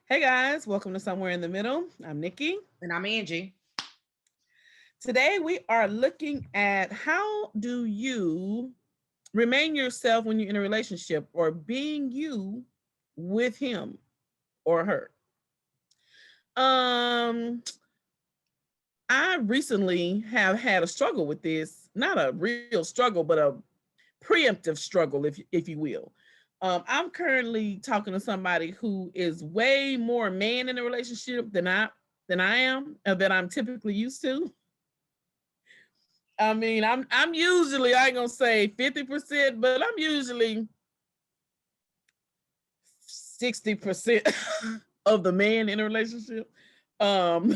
Hey guys, welcome to Somewhere in the Middle. I'm Nikki. And I'm Angie. Today we are looking at how do you remain yourself when you're in a relationship or being you with him or her. Um I recently have had a struggle with this, not a real struggle, but a preemptive struggle if you will. I'm currently talking to somebody who is way more man in a relationship than I am, that I'm typically used to. I mean, I'm usually, I ain't gonna say 50%, but I'm usually 60% of the man in a relationship. Um,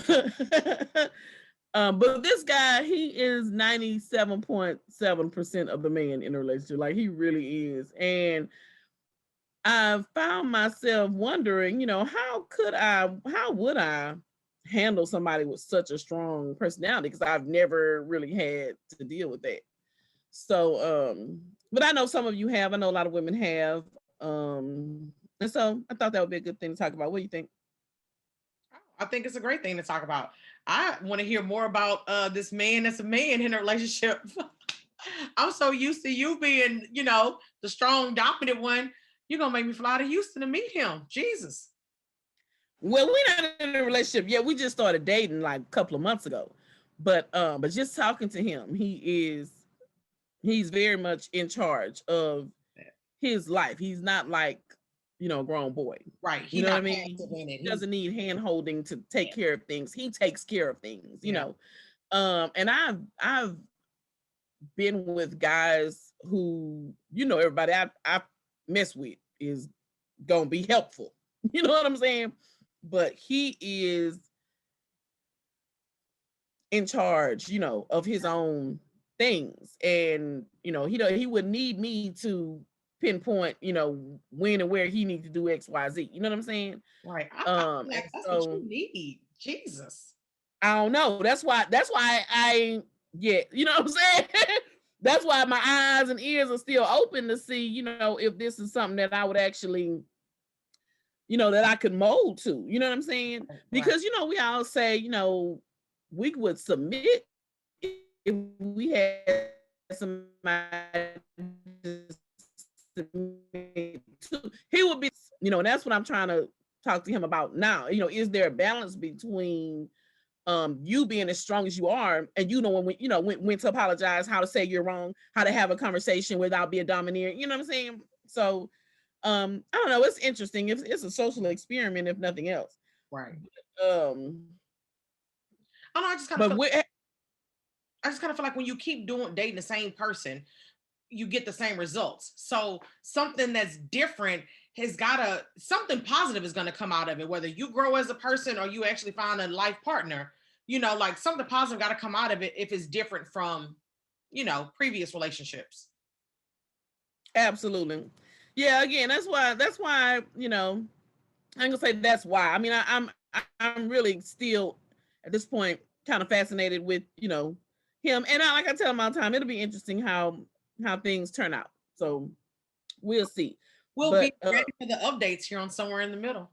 but this guy, he is 97.7% of the man in a relationship. Like he really is. And I found myself wondering, how would I handle somebody with such a strong personality? Because I've never really had to deal with that. But I know some of you have. I know a lot of women have. And so I thought that would be a good thing to talk about. What do you think? I think it's a great thing to talk about. I want to hear more about this man that's a man in a relationship. I'm so used to you being, the strong, dominant one. You're going to make me fly to Houston to meet him. Jesus. Well, we're not in a relationship yet. We just started dating like a couple of months ago. But just talking to him, he's very much in charge of his life. He's not like, a grown boy. Right. You He know what I not mean? passive in it. He doesn't need hand holding to take care of things. He takes care of things, Yeah. And I've been with guys who, everybody I mess with is gonna be helpful. You know what I'm saying? But he is in charge, of his own things. And, he would need me to pinpoint, when and where he needs to do XYZ. You know what I'm saying? Right. I feel like And that's what so you need. Jesus. I don't know. That's why I yeah, you know what I'm saying? That's why my eyes and ears are still open to see, if this is something that I would actually, that I could mold to. You know what I'm saying? Right. Because we all say, we would submit if we had somebody to submit to. He would be, and that's what I'm trying to talk to him about now. Is there a balance between you being as strong as you are, and when to apologize, how to say you're wrong, how to have a conversation without being domineering. You know what I'm saying? So, I don't know. It's interesting. It's a social experiment, if nothing else. Right. Um, I know. I just kind of but feel. we I just kind of feel like when you keep doing dating the same person, you get the same results. So something that's different has gotta something positive is gonna come out of it, whether you grow as a person or you actually find a life partner, like something positive gotta come out of it if it's different from, previous relationships. absolutely, yeah. Again, that's why I'm gonna say that's why. I mean, I'm really still at this point kind of fascinated with him, and like I tell him all the time, it'll be interesting how things turn out. So we'll see. We'll be But ready for the updates here on Somewhere in the Middle.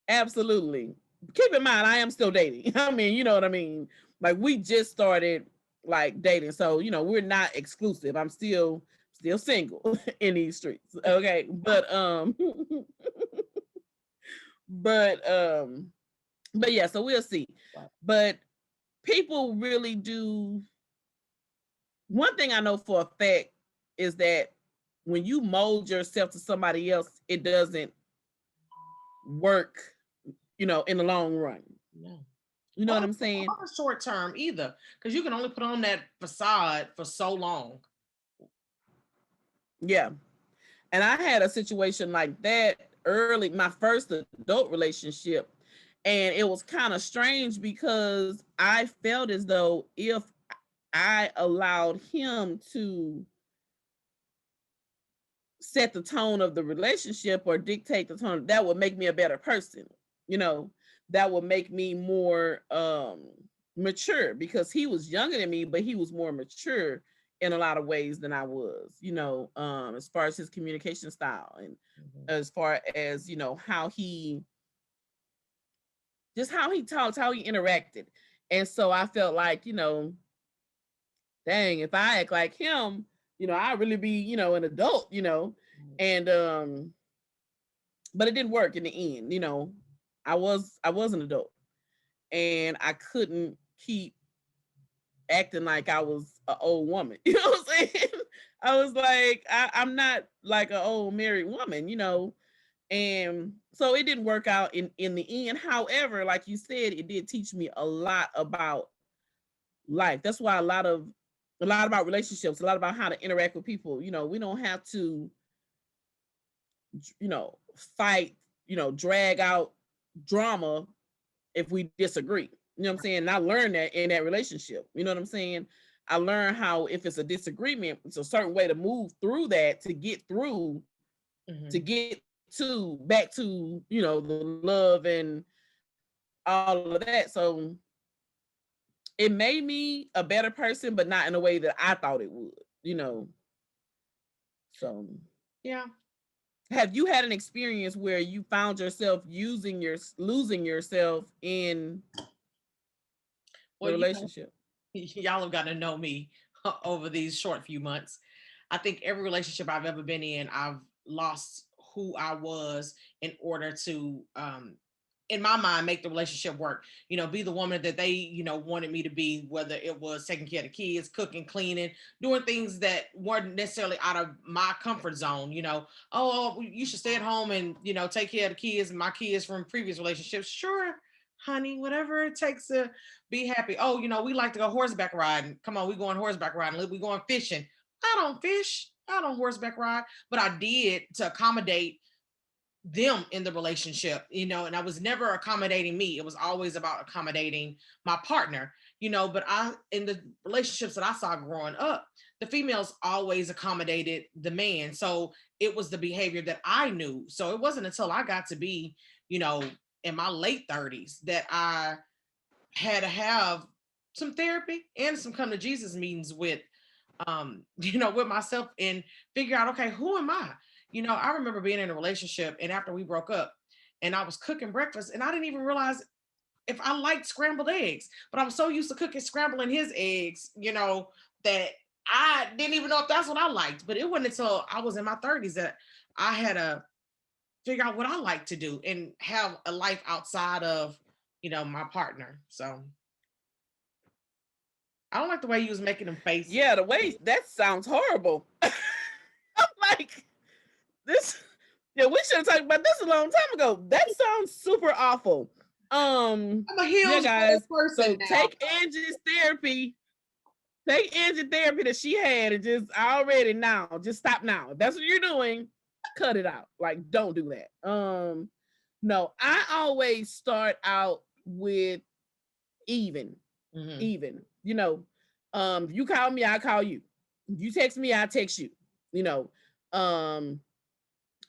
absolutely, keep in mind I am still dating. I mean, you know what I mean. Like we just started like dating, so we're not exclusive. I'm still single in these streets. Okay, but but yeah, so we'll see. But people really do. One thing I know for a fact is that when you mold yourself to somebody else, it doesn't work, in the long run. No. You know what I'm saying? Or short term either, because you can only put on that facade for so long. Yeah. And I had a situation like that early, my first adult relationship. And it was kind of strange because I felt as though if I allowed him to set the tone of the relationship or dictate the tone, that would make me a better person. You know, that would make me more mature because he was younger than me, but he was more mature in a lot of ways than I was, as far as his communication style and Mhm. as far as, how he just how he talked, how he interacted. And so I felt like, dang, if I act like him, I really be, an adult, and but it didn't work in the end. I was an adult, and I couldn't keep acting like I was an old woman. You know what I'm saying? I was like, I'm not like an old married woman, and so it didn't work out in the end. However, like you said, it did teach me a lot about life. That's why a lot about relationships, a lot about how to interact with people. We don't have to, fight, drag out drama if we disagree. You know what I'm saying? And I learned that in that relationship. You know what I'm saying? I learned how if it's a disagreement, it's a certain way to move through that to get through, to get to back to, the love and all of that. So it made me a better person, but not in a way that I thought it would. So Yeah. have you had an experience where you found yourself losing yourself in the Well, relationship? y'all have got to know me over these short few months. I think every relationship I've ever been in, I've lost who I was in order to, in my mind, make the relationship work. Be the woman that they, wanted me to be, whether it was taking care of the kids, cooking, cleaning, doing things that weren't necessarily out of my comfort zone. Oh, you should stay at home and, take care of the kids and my kids from previous relationships. Sure, honey, whatever it takes to be happy. Oh, we like to go horseback riding. Come on, we going horseback riding. We going fishing. I don't fish. I don't horseback ride, but I did to accommodate them in the relationship, and I was never accommodating me. It was always about accommodating my partner, but in the relationships that I saw growing up, the females always accommodated the man. So it was the behavior that I knew. So it wasn't until I got to be, in my late 30s that I had to have some therapy and some come to Jesus meetings with with myself and figure out, okay, who am I? I remember being in a relationship and after we broke up and I was cooking breakfast and I didn't even realize if I liked scrambled eggs, but I was so used to scrambling his eggs, that I didn't even know if that's what I liked. But it wasn't until I was in my 30s that I had to figure out what I like to do and have a life outside of, my partner. So I don't like the way you was making them faces. Yeah, the way that sounds horrible. I'm like, this. Yeah, we should have talked about this a long time ago. That sounds super awful. I'm a healed guys. person So now. take Angie's therapy. Take Angie's therapy that she had and just already now. Just stop now. If that's what you're doing, cut it out. Like, don't do that. No, I always start out with even. Even. If you call me, I call you. If you text me, I text you. If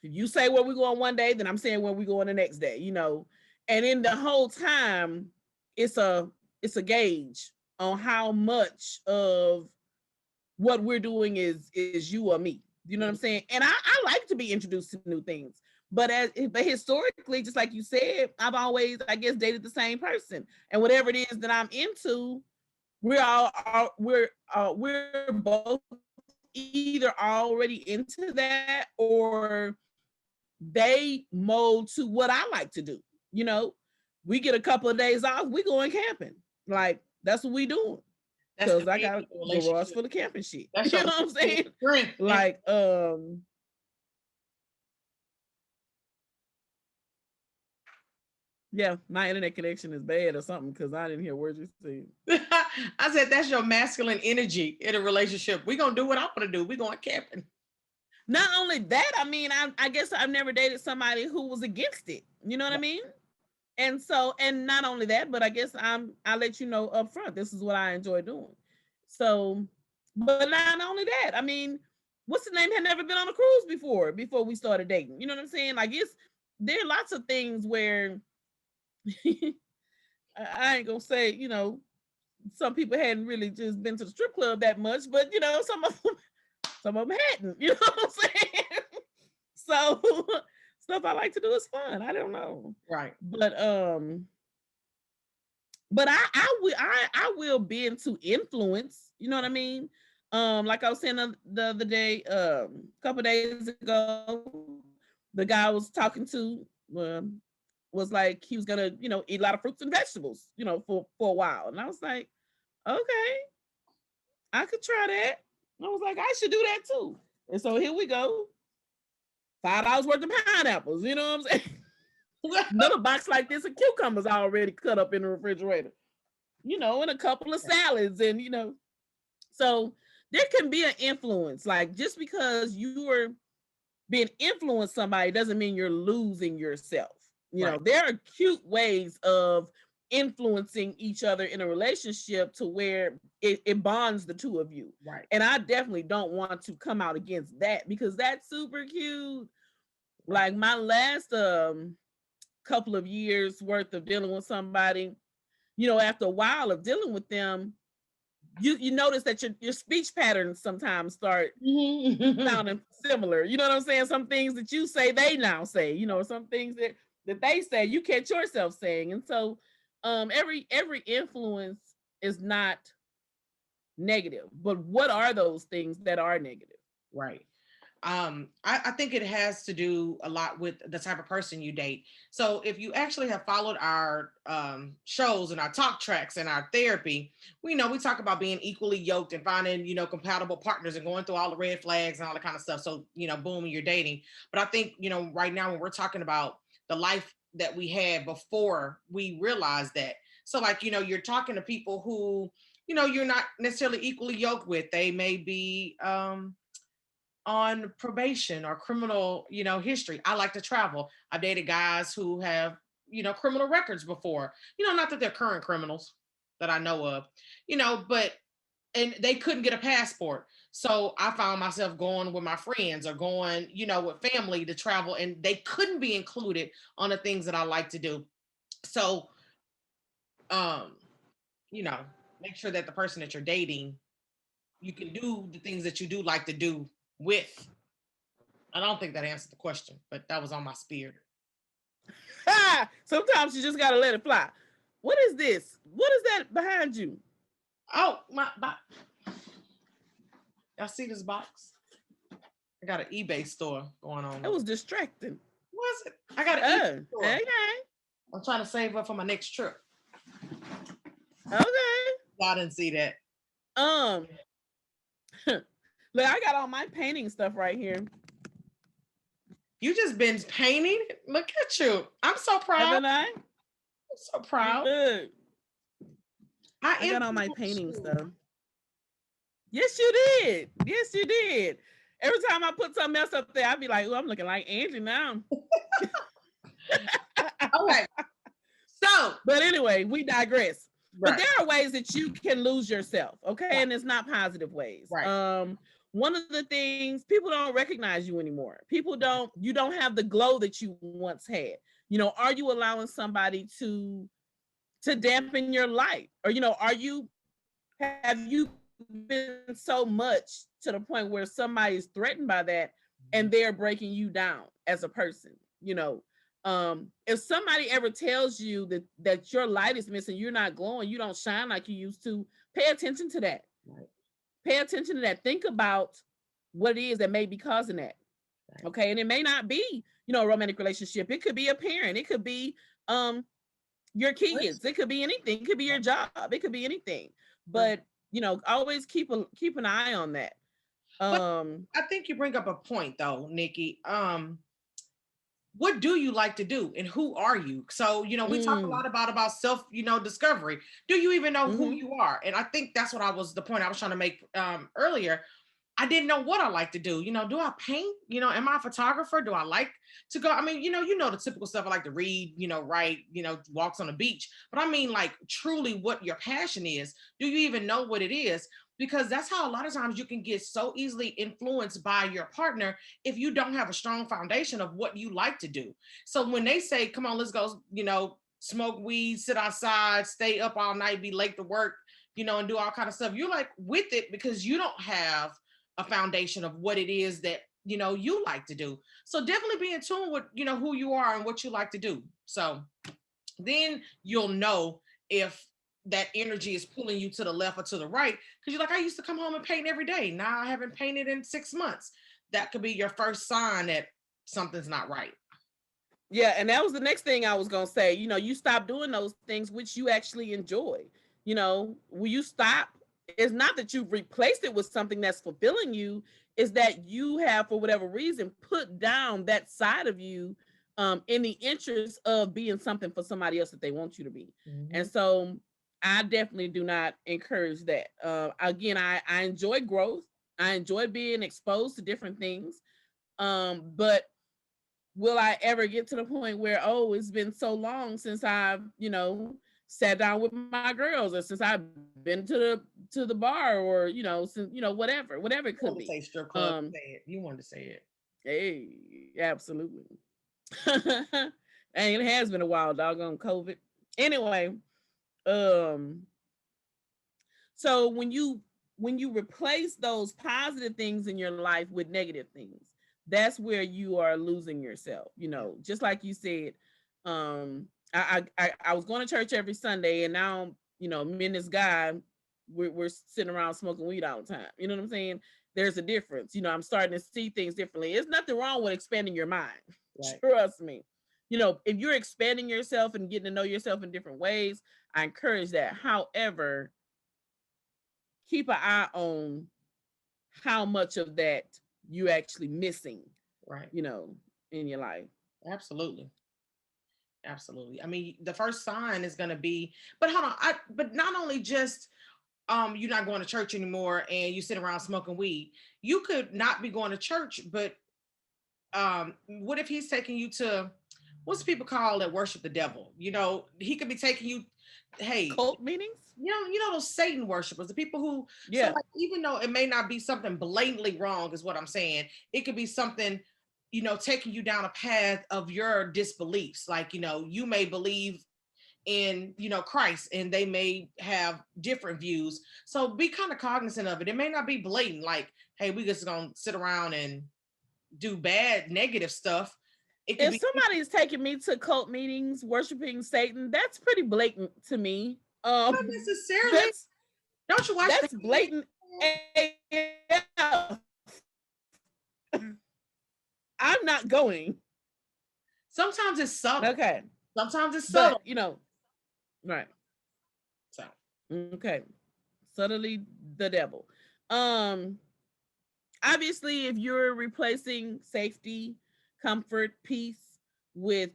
you say where we going one day, then I'm saying where we going the next day. And in the whole time, it's a gauge on how much of what we're doing is you or me. You know what I'm saying? And I like to be introduced to new things. But historically, just like you said, I've always, I guess, dated the same person. And whatever it is that I'm into, we're both either already into that or they mold to what I like to do. We get a couple of days off, we going camping. Like, that's what we doing. Because I got a garage full of camping shit. That's you know what I'm saying? Like, yeah, my internet connection is bad or something because I didn't hear words you said. I said that's your masculine energy in a relationship. We're gonna do what I want to do. We're going camping. Not only that, I mean, I guess I've never dated somebody who was against it. You know what I mean? And so, and not only that, but I guess I let you know up front, this is what I enjoy doing. So, but not only that, I mean, what's the name had never been on a cruise before we started dating. You know what I'm saying? Like, there are lots of things where I ain't gonna say, some people hadn't really just been to the strip club that much, but some of them hadn't, you know what I'm saying? So stuff I like to do is fun. I don't know. Right. But But I will bend to influence. You know what I mean? Like I was saying the other day, a couple days ago, the guy I was talking to was like he was gonna, eat a lot of fruits and vegetables, for a while, and I was like, okay, I could try that. I was like, I should do that too. And so here we go, $5 worth of pineapples. You know what I'm saying? Another box like this of cucumbers already cut up in the refrigerator. And a couple of salads, and so there can be an influence. Like, just because you're being influenced somebody doesn't mean you're losing yourself. Right. There are cute ways of influencing each other in a relationship to where it bonds the two of you. Right. And I definitely don't want to come out against that, because that's super cute. Like, my last couple of years worth of dealing with somebody, after a while of dealing with them, you notice that your speech patterns sometimes start sounding similar. You know what I'm saying? Some things that you say, they now say. Some things that they say, you catch yourself saying. And so, every influence is not negative. But what are those things that are negative? Right. I think it has to do a lot with the type of person you date. So if you actually have followed our shows and our talk tracks and our therapy, we talk about being equally yoked and finding, compatible partners and going through all the red flags and all that kind of stuff. So, boom, you're dating. But I think, right now when we're talking about the life that we had before we realized that. So like, you're talking to people who, you're not necessarily equally yoked with. They may be on probation or criminal, history. I like to travel. I've dated guys who have, criminal records before. Not that they're current criminals that I know of, but and they couldn't get a passport. So I found myself going with my friends or going, with family to travel, and they couldn't be included on the things that I like to do. So um, make sure that the person that you're dating, you can do the things that you do like to do with. I don't think that answered the question, but that was on my spirit. Sometimes you just gotta let it fly. What is this? What is that behind you? Oh, my box. Y'all see this box? I got an eBay store going on. That was distracting. Was it? I got an eBay store. Okay. I'm trying to save up for my next trip. Okay. Y'all didn't see that. Look, I got all my painting stuff right here. You just been painting? Look at you. I'm so proud. Haven't I? I'm so proud. Look. I got all my painting stuff. Yes, you did. Yes, you did. Every time I put something else up there, I'd be like, oh, I'm looking like Angie now. Okay. So, but anyway, we digress. Right. But there are ways that you can lose yourself, okay? Right. And it's not positive ways. Right. One of the things, people don't recognize you anymore. You don't have the glow that you once had. Are you allowing somebody to dampen your light? Or, have you been so much to the point where somebody's threatened by that and they're breaking you down as a person? If somebody ever tells you that your light is missing, you're not glowing, you don't shine like you used to, pay attention to that. Right. Pay attention to that. Think about what it is that may be causing that. Right. Okay. And it may not be, a romantic relationship. It could be a parent. It could be your kids. It could be anything. It could be your job. It could be anything. But, always keep an eye on that. I think you bring up a point though, Nikki. What do you like to do and who are you? So, we talk a lot about self, discovery. Do you even know who you are? And I think that's the point I was trying to make earlier. I didn't know what I like to do. Do I paint? Am I a photographer? Do I like to go? I mean, the typical stuff. I like to read, write, walks on the beach. But I mean, like, truly what your passion is. Do you even know what it is? Because that's how a lot of times you can get so easily influenced by your partner if you don't have a strong foundation of what you like to do. So when they say, come on, let's go, smoke weed, sit outside, stay up all night, be late to work, and do all kind of stuff, you're like with it because you don't have a foundation of what it is that, you like to do. So definitely be in tune with, who you are and what you like to do. So then you'll know if that energy is pulling you to the left or to the right. Because you're like, I used to come home and paint every day. Now I haven't painted in 6 months. That could be your first sign that something's not right. Yeah, and that was the next thing I was gonna say. You know, you stop doing those things which you actually enjoy. You know, when you stop, it's not that you've replaced it with something that's fulfilling you, is that you have, for whatever reason, put down that side of you in the interest of being something for somebody else that they want you to be. And Mm-hmm. so I definitely do not encourage that. Again, I enjoy growth. I enjoy being exposed to different things. But will I ever get to the point where, oh, it's been so long since I've, sat down with my girls, or since I've been to the bar, or, since, whatever it You could wanted to be. say strip club, say it. You wanted to say it. Hey, absolutely. And it has been a while, doggone COVID. Anyway, um, so when you replace those positive things in your life with negative things, that's where you are losing yourself. Yeah. Just like you said, I was going to church every Sunday, and now me and this guy, we're sitting around smoking weed all the time. You know what I'm saying? There's a difference. I'm starting to see things differently. There's nothing wrong with expanding your mind. Right. Trust me. If you're expanding yourself and getting to know yourself in different ways, I encourage that. However, keep an eye on how much of that you actually missing, Right. in your life. Absolutely. Absolutely. I mean, the first sign is going to be, but hold on. But not only just you're not going to church anymore and you sit around smoking weed. You could not be going to church, but what if he's taking you to, what's people call that worship the devil? He could be taking you, hey, Cult meetings? those Satan worshipers, the people who, so Yeah. like, even though it may not be something blatantly wrong, is what I'm saying, it could be something, taking you down a path of your disbeliefs. Like, you may believe in, Christ, and they may have different views. So be kind of cognizant of it. It may not be blatant, like, hey, we just gonna sit around and do bad, negative stuff. It could If be somebody is taking me to cult meetings worshiping Satan, that's pretty blatant to me. not necessarily. That's Don't you watch the that's blatant AF. I'm not going. Sometimes it's subtle. Okay. Sometimes it's But, subtle. right. So Okay. Subtly the devil. Um Obviously, if you're replacing safety, comfort, peace with,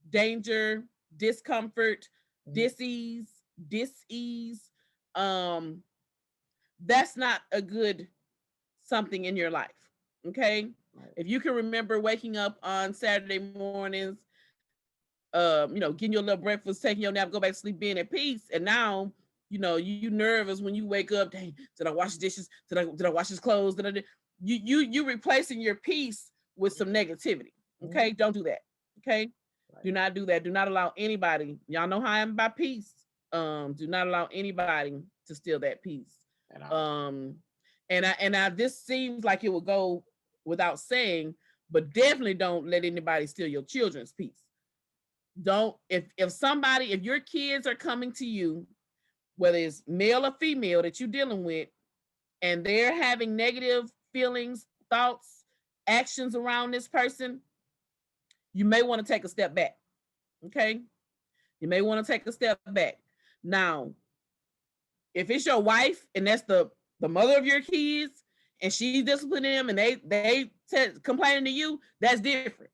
danger, discomfort, mhm, dis-ease, um, that's not a good something in your life. Okay. right. If you can remember waking up on Saturday mornings, getting your little breakfast, taking your nap, go back to sleep, being at peace, and now you nervous when you wake up. Dang, did I wash the dishes? Did I wash his clothes? You replacing your peace with some negativity. Mhm, Okay, don't do that. Okay, right. do not do that. Do not allow anybody. Y'all know how I am about peace. Do not allow anybody to steal that peace. At all. Um, and I this seems like it would go without saying, but definitely don't let anybody steal your children's peace. Don't, if your kids are coming to you, whether it's male or female that you're dealing with, and they're having negative feelings, thoughts, actions around this person, you may want to take a step back. Okay, you may want to take a step back. Now, if it's your wife and that's the mother of your kids, and she's disciplining them, and they complaining to you, that's different.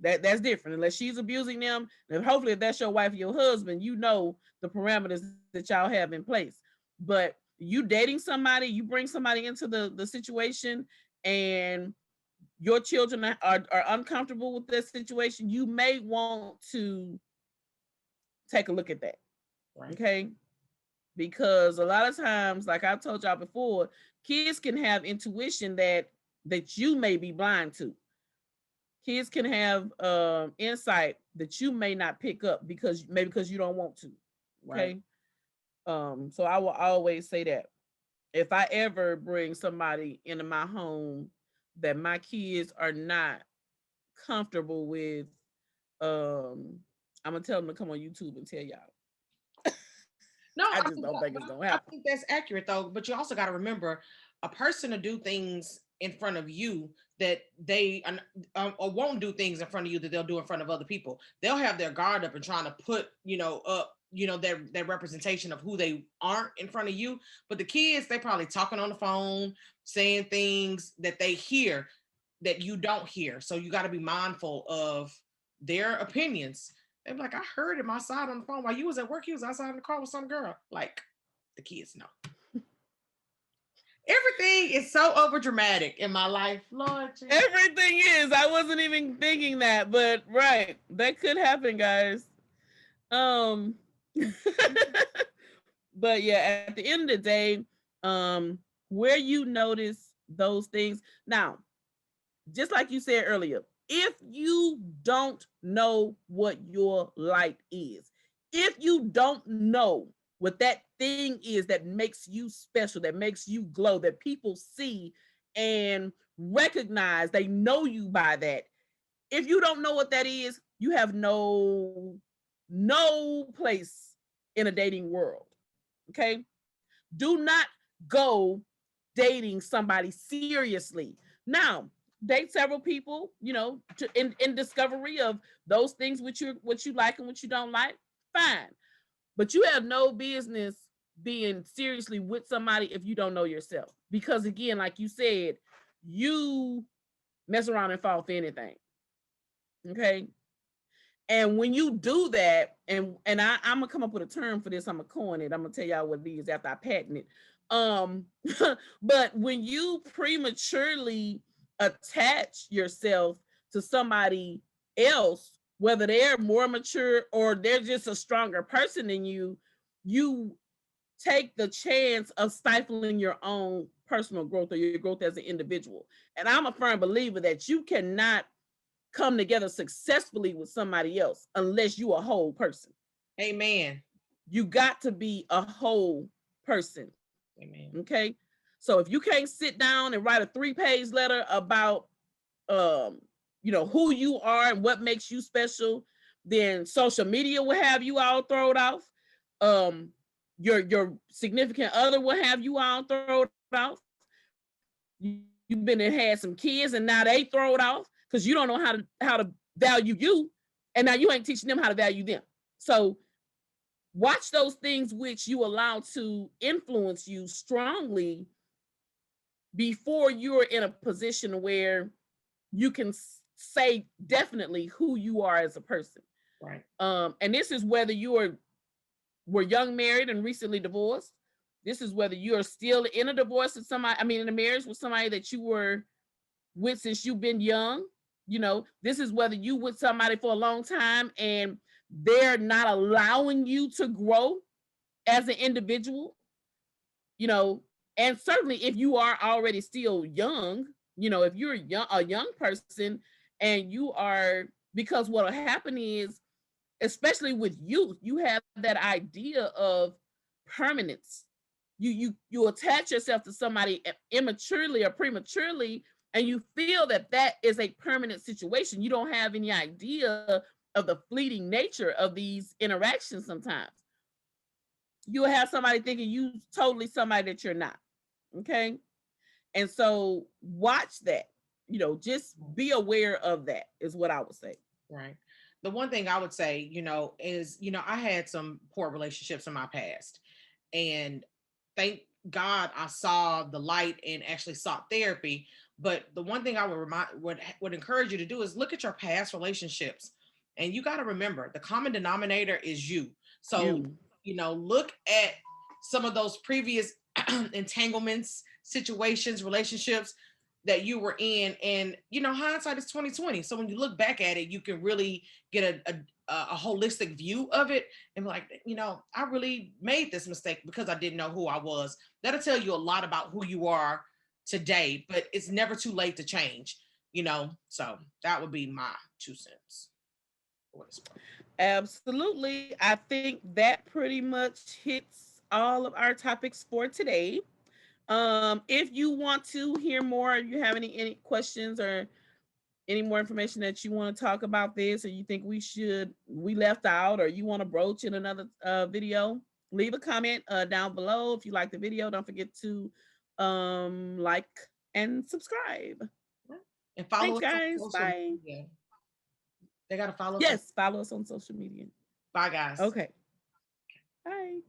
That's different. Unless she's abusing them, and hopefully if that's your wife or your husband, the parameters that y'all have in place. But you dating somebody, you bring somebody into the situation, and your children are uncomfortable with this situation, you may want to take a look at that. Right. Okay, because a lot of times, like I told y'all before, kids can have intuition that you may be blind to. Kids can have insight that you may not pick up because you don't want to. Right. Okay. So I will always say that if I ever bring somebody into my home that my kids are not comfortable with, I'm gonna tell them to come on YouTube and tell y'all. No, I I just mean, don't think it's gonna I happen. think that's accurate though. But you also got to remember, a person to do things in front of you that they or won't do things in front of you that they'll do in front of other people. They'll have their guard up and trying to put, up, their representation of who they aren't in front of you. But the kids, they probably talking on the phone, saying things that they hear that you don't hear. So you got to be mindful of their opinions. They're like, I heard him outside on the phone while you was at work. He was outside in the car with some girl. Like, the kids know. Everything is so over dramatic in my life, Lord Jesus. Everything is. I wasn't even thinking that, but right, that could happen, guys. Um, but yeah, at the end of the day, where you notice those things now, just like you said earlier, if you don't know what your light is, if you don't know what that thing is that makes you special, that makes you glow, that people see and recognize, they know you by that. If you don't know what that is, you have no place in a dating world. Okay? Do not go dating somebody seriously. Now, date several people, in discovery of those things which you what you like and what you don't like. Fine. But you have no business being seriously with somebody if you don't know yourself. Because again, like you said, you mess around and fall for anything. Okay. And when you do that, I'm gonna come up with a term for this, I'm gonna coin it. I'm gonna tell y'all what it is after I patent it. Um, but when you prematurely attach yourself to somebody else, whether they're more mature or they're just a stronger person than you take the chance of stifling your own personal growth or your growth as an individual. And I'm a firm believer that you cannot come together successfully with somebody else unless you a whole person. Amen. You got to be a whole person. Amen. Okay. So if you can't sit down and write a 3-page letter about who you are and what makes you special, then social media will have you all thrown off. Your significant other will have you all thrown off. You've been and had some kids and now they thrown off because you don't know how to value you, and now you ain't teaching them how to value them. So watch those things which you allow to influence you strongly before you're in a position where you can say definitely who you are as a person. Right. And this is whether you were young married and recently divorced. This is whether you are still in a divorce with somebody, in a marriage with somebody that you were with since you've been young. This is whether you with somebody for a long time and they're not allowing you to grow as an individual. And certainly if you are already still young, if you're a young person and you are, because what'll happen is, especially with youth, you have that idea of permanence. You attach yourself to somebody immaturely or prematurely, and you feel that that is a permanent situation. You don't have any idea of the fleeting nature of these interactions. Sometimes you'll have somebody thinking you totally somebody that you're not. Okay. And so watch that, just be aware of that is what I would say. Right. The one thing I would say, is, I had some poor relationships in my past. And thank God I saw the light and actually sought therapy. But the one thing I would encourage you to do is look at your past relationships. And you got to remember the common denominator is you. So, look at some of those previous entanglements, situations, relationships that you were in, and hindsight is 2020. So when you look back at it, you can really get a holistic view of it and be like, I really made this mistake because I didn't know who I was. That'll tell you a lot about who you are today, but it's never too late to change. So that would be my 2 cents. Absolutely. I think that pretty much hits all of our topics for today. If you want to hear more, you have any questions or any more information that you want to talk about this, or you think we left out, or you want to broach in another video, leave a comment down below. If you like the video, don't forget to like and subscribe. And follow Thanks, us on guys. social Bye. media. They got to follow us. Yes, follow us on social media. Bye, guys. Okay. Bye.